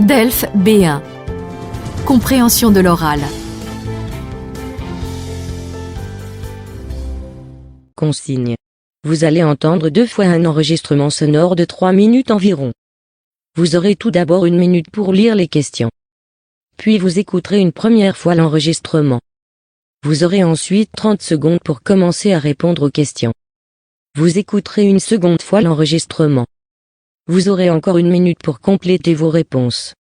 DELF B1. Compréhension de l'oral. Consigne. Vous allez entendre 2 fois un enregistrement sonore de 3 minutes environ. Vous aurez tout d'abord 1 minute pour lire les questions. Puis vous écouterez une première fois l'enregistrement. Vous aurez ensuite 30 secondes pour commencer à répondre aux questions. Vous écouterez une seconde fois l'enregistrement. Vous aurez encore 1 minute pour compléter vos réponses.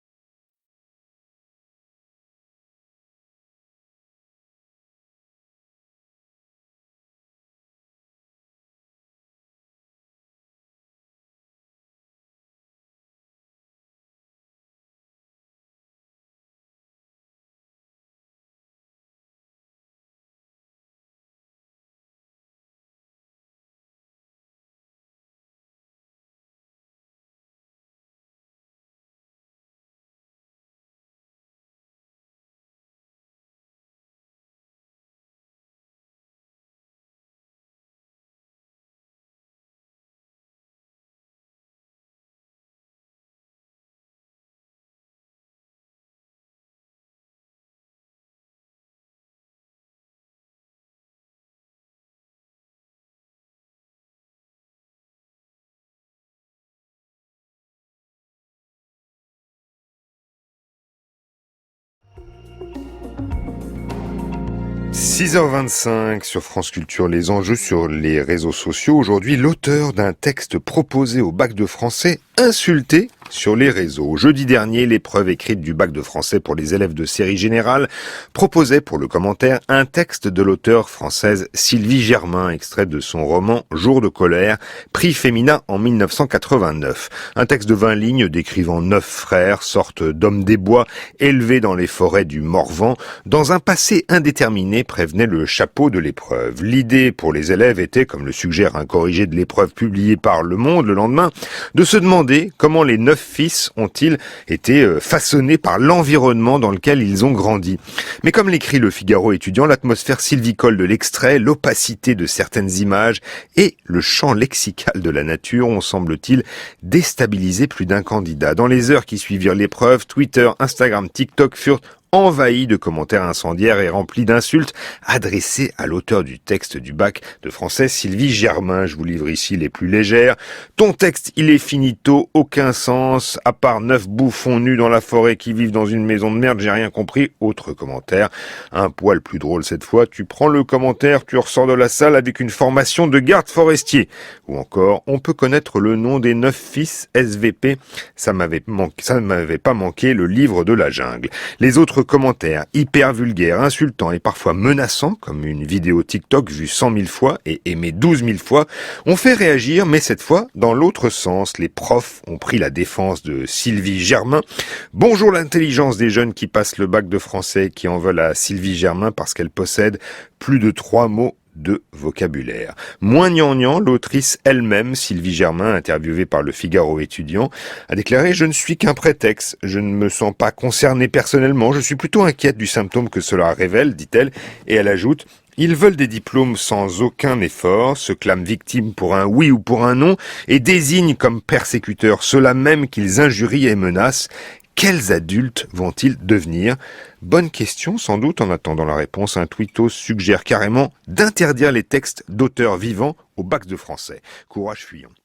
« 6h25 sur France Culture, les enjeux sur les réseaux sociaux. Aujourd'hui, l'auteur d'un texte proposé au bac de français insulté sur les réseaux. Jeudi dernier, l'épreuve écrite du bac de français pour les élèves de série générale proposait pour le commentaire un texte de l'auteure française Sylvie Germain, extrait de son roman Jour de colère, prix Femina en 1989. Un texte de 20 lignes décrivant 9 frères, sorte d'hommes des bois, élevés dans les forêts du Morvan, dans un passé indéterminé, prévenait le chapeau de l'épreuve. L'idée pour les élèves était, comme le suggère un corrigé de l'épreuve publié par Le Monde le lendemain, de se demander comment les 9 fils ont-ils été façonnés par l'environnement dans lequel ils ont grandi. Mais comme l'écrit Le Figaro étudiant, l'atmosphère sylvicole de l'extrait, l'opacité de certaines images et le champ lexical de la nature ont, semble-t-il, déstabilisé plus d'un candidat. Dans les heures qui suivirent l'épreuve, Twitter, Instagram, TikTok furent envahi de commentaires incendiaires et remplis d'insultes adressés à l'auteur du texte du bac de français, Sylvie Germain. Je vous livre ici les plus légères. Ton texte, il est finito, aucun sens, à part 9 bouffons nus dans la forêt qui vivent dans une maison de merde, j'ai rien compris. Autre commentaire, un poil plus drôle cette fois, tu prends le commentaire, tu ressors de la salle avec une formation de garde forestier. Ou encore, on peut connaître le nom des 9 fils SVP, ça m'avait pas manqué, le livre de la jungle. Les autres commentaires hyper vulgaires, insultants et parfois menaçants, comme une vidéo TikTok vue 100 000 fois et aimée 12 000 fois, ont fait réagir, mais cette fois dans l'autre sens. Les profs ont pris la défense de Sylvie Germain. Bonjour l'intelligence des jeunes qui passent le bac de français, qui en veulent à Sylvie Germain parce qu'elle possède plus de 3 mots de vocabulaire. Moins gnangnan, l'autrice elle-même, Sylvie Germain, interviewée par Le Figaro étudiant, a déclaré « Je ne suis qu'un prétexte, je ne me sens pas concernée personnellement, je suis plutôt inquiète du symptôme que cela révèle », dit-elle, et elle ajoute « Ils veulent des diplômes sans aucun effort, se clament victimes pour un oui ou pour un non, et désignent comme persécuteurs ceux-là même qu'ils injurient et menacent. Quels adultes vont-ils devenir ?» Bonne question, sans doute. En attendant la réponse, un tweetos suggère carrément d'interdire les textes d'auteurs vivants au bac de français. Courage fuyant. «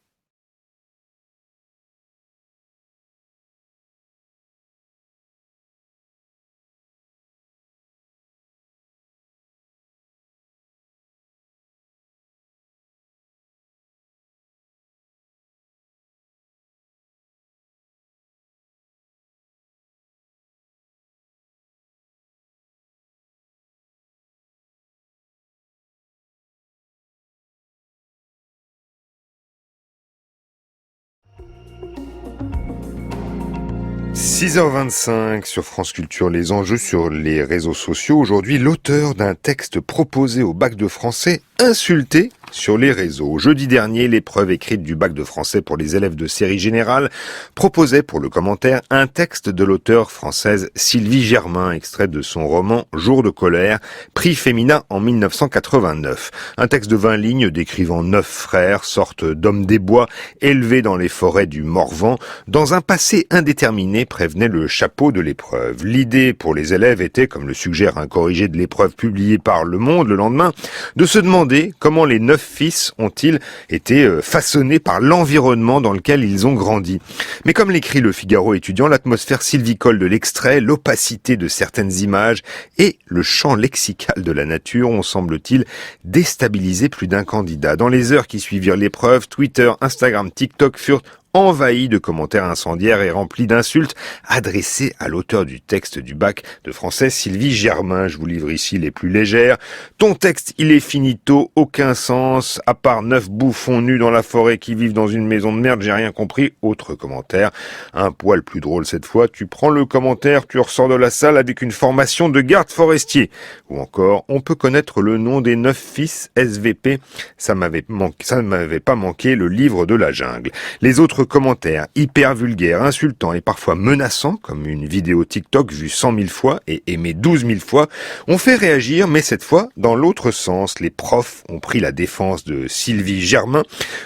6h25 sur France Culture, les enjeux sur les réseaux sociaux. Aujourd'hui, l'auteur d'un texte proposé au bac de français insulté sur les réseaux. Jeudi dernier, l'épreuve écrite du bac de français pour les élèves de série générale proposait pour le commentaire un texte de l'auteure française Sylvie Germain, extrait de son roman Jour de colère, prix Femina en 1989. Un texte de 20 lignes décrivant 9 frères, sorte d'hommes des bois, élevés dans les forêts du Morvan, dans un passé indéterminé, prévenait le chapeau de l'épreuve. L'idée pour les élèves était, comme le suggère un corrigé de l'épreuve publié par Le Monde le lendemain, de se demander comment les 9 fils ont-ils été façonnés par l'environnement dans lequel ils ont grandi. Mais comme l'écrit le Figaro étudiant, l'atmosphère sylvicole de l'extrait, l'opacité de certaines images et le champ lexical de la nature ont, semble-t-il, déstabilisé plus d'un candidat. Dans les heures qui suivirent l'épreuve, Twitter, Instagram, TikTok furent envahi de commentaires incendiaires et remplis d'insultes adressés à l'auteur du texte du bac de français, Sylvie Germain. Je vous livre ici les plus légères. Ton texte, il est finito, aucun sens, à part 9 bouffons nus dans la forêt qui vivent dans une maison de merde, j'ai rien compris. Autre commentaire, un poil plus drôle cette fois, tu prends le commentaire, tu ressors de la salle avec une formation de garde forestier. Ou encore, on peut connaître le nom des 9 fils SVP, ça ne m'avait pas manqué, le livre de la jungle. Les autres commentaires hyper vulgaires, insultants et parfois menaçants, comme une vidéo TikTok vue 100 000 fois et aimée 12 000 fois, ont fait réagir, mais cette fois dans l'autre sens. Les profs ont pris la défense de Sylvie Germain.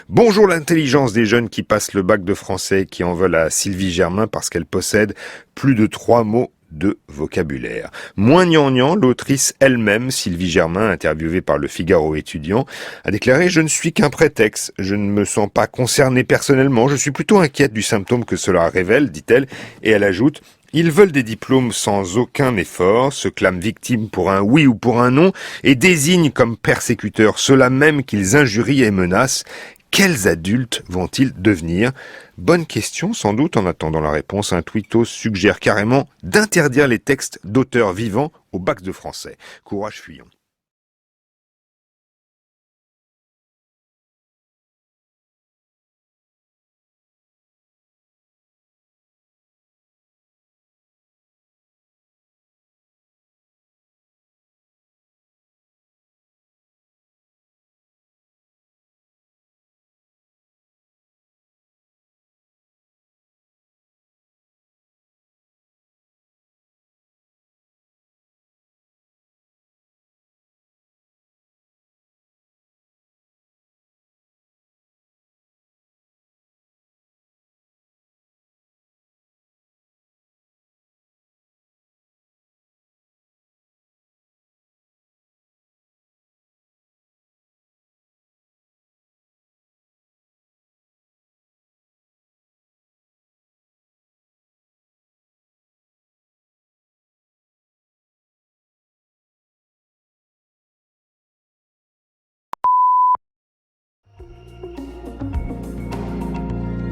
Bonjour l'intelligence des jeunes qui passent le bac de français, qui en veulent à Sylvie Germain parce qu'elle possède plus de 3 mots de vocabulaire. Moins gnangnan, l'autrice elle-même, Sylvie Germain, interviewée par le Figaro étudiant, a déclaré « Je ne suis qu'un prétexte, je ne me sens pas concernée personnellement, je suis plutôt inquiète du symptôme que cela révèle », dit-elle, et elle ajoute « Ils veulent des diplômes sans aucun effort, se clament victimes pour un oui ou pour un non, et désignent comme persécuteurs ceux-là même qu'ils injurient et menacent. Quels adultes vont-ils devenir ?» Bonne question, sans doute. En attendant la réponse, un tweetos suggère carrément d'interdire les textes d'auteurs vivants au bac de français. Courage fuyant. «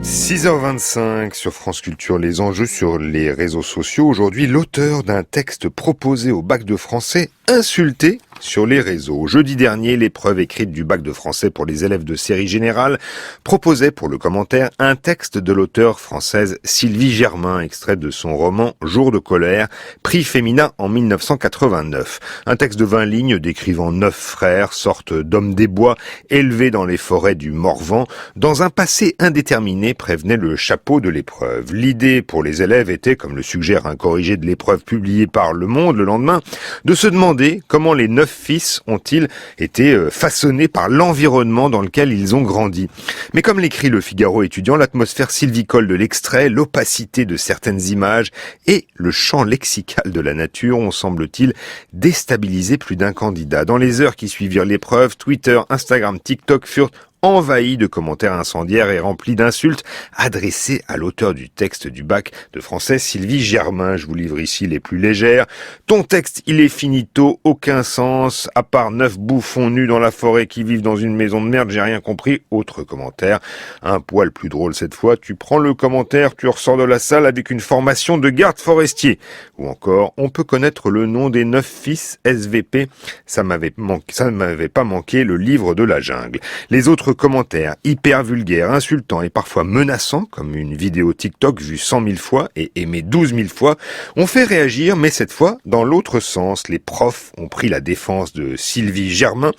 6h25 sur France Culture, les enjeux sur les réseaux sociaux. Aujourd'hui, l'auteur d'un texte proposé au bac de français insulté sur les réseaux. Jeudi dernier, l'épreuve écrite du bac de français pour les élèves de série générale proposait pour le commentaire un texte de l'auteure française Sylvie Germain, extrait de son roman Jour de colère, prix Femina en 1989. Un texte de 20 lignes décrivant 9 frères, sorte d'hommes des bois, élevés dans les forêts du Morvan, dans un passé indéterminé, prévenait le chapeau de l'épreuve. L'idée pour les élèves était, comme le suggère un corrigé de l'épreuve publié par Le Monde le lendemain, de se demander comment les 9 fils ont-ils été façonnés par l'environnement dans lequel ils ont grandi. Mais comme l'écrit le Figaro étudiant, l'atmosphère sylvicole de l'extrait, l'opacité de certaines images et le champ lexical de la nature ont, semble-t-il, déstabilisé plus d'un candidat. Dans les heures qui suivirent l'épreuve, Twitter, Instagram, TikTok furent envahi de commentaires incendiaires et remplis d'insultes adressés à l'auteur du texte du bac de français, Sylvie Germain. Je vous livre ici les plus légères. Ton texte, il est finito, aucun sens, à part 9 bouffons nus dans la forêt qui vivent dans une maison de merde, j'ai rien compris. Autre commentaire, un poil plus drôle cette fois, tu prends le commentaire, tu ressors de la salle avec une formation de garde forestier. Ou encore, on peut connaître le nom des 9 fils SVP, ça ne m'avait pas manqué, le livre de la jungle. Les autres commentaires hyper vulgaires, insultants et parfois menaçants, comme une vidéo TikTok vue 100 000 fois et aimée 12 000 fois, ont fait réagir, mais cette fois dans l'autre sens. Les profs ont pris la défense de Sylvie Germain.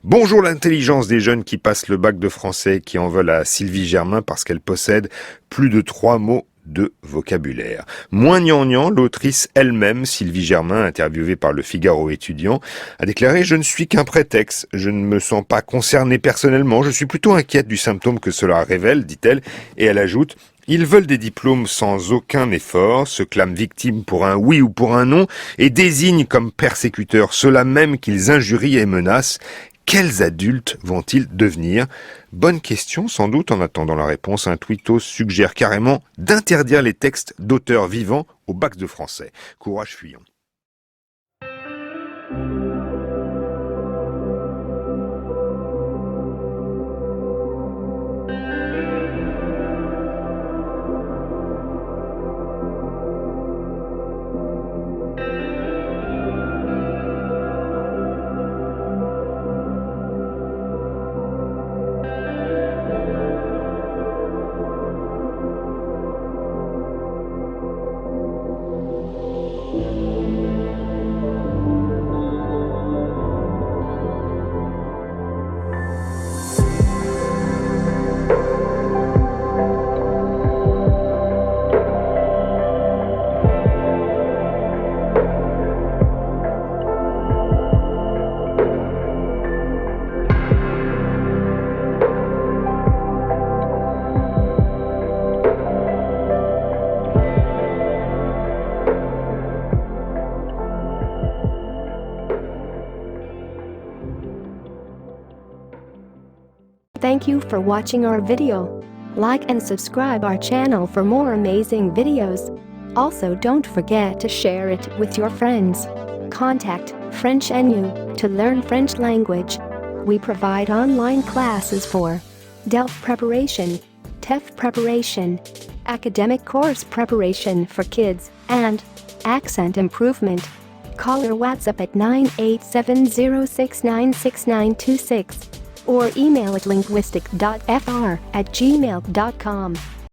Bonjour l'intelligence des jeunes qui passent le bac de français, qui en veulent à Sylvie Germain parce qu'elle possède plus de 3 mots de vocabulaire. Moins gnangnan, l'autrice elle-même, Sylvie Germain, interviewée par le Figaro étudiant, a déclaré « Je ne suis qu'un prétexte, je ne me sens pas concernée personnellement, je suis plutôt inquiète du symptôme que cela révèle », dit-elle, et elle ajoute « Ils veulent des diplômes sans aucun effort, se clament victimes pour un oui ou pour un non et désignent comme persécuteurs ceux-là même qu'ils injurient et menacent. Quels adultes vont-ils devenir? Bonne question sans doute. En attendant la réponse, un tweetos suggère carrément d'interdire les textes d'auteurs vivants au bac de français. Courage fuyant. Thank you for watching our video. Like and subscribe our channel for more amazing videos. Also, don't forget to share it with your friends. Contact French NU to learn French language. We provide online classes for DELF preparation, TEF preparation, academic course preparation for kids, and accent improvement. Call or WhatsApp at 987069696 or email at linguistic.fr@gmail.com.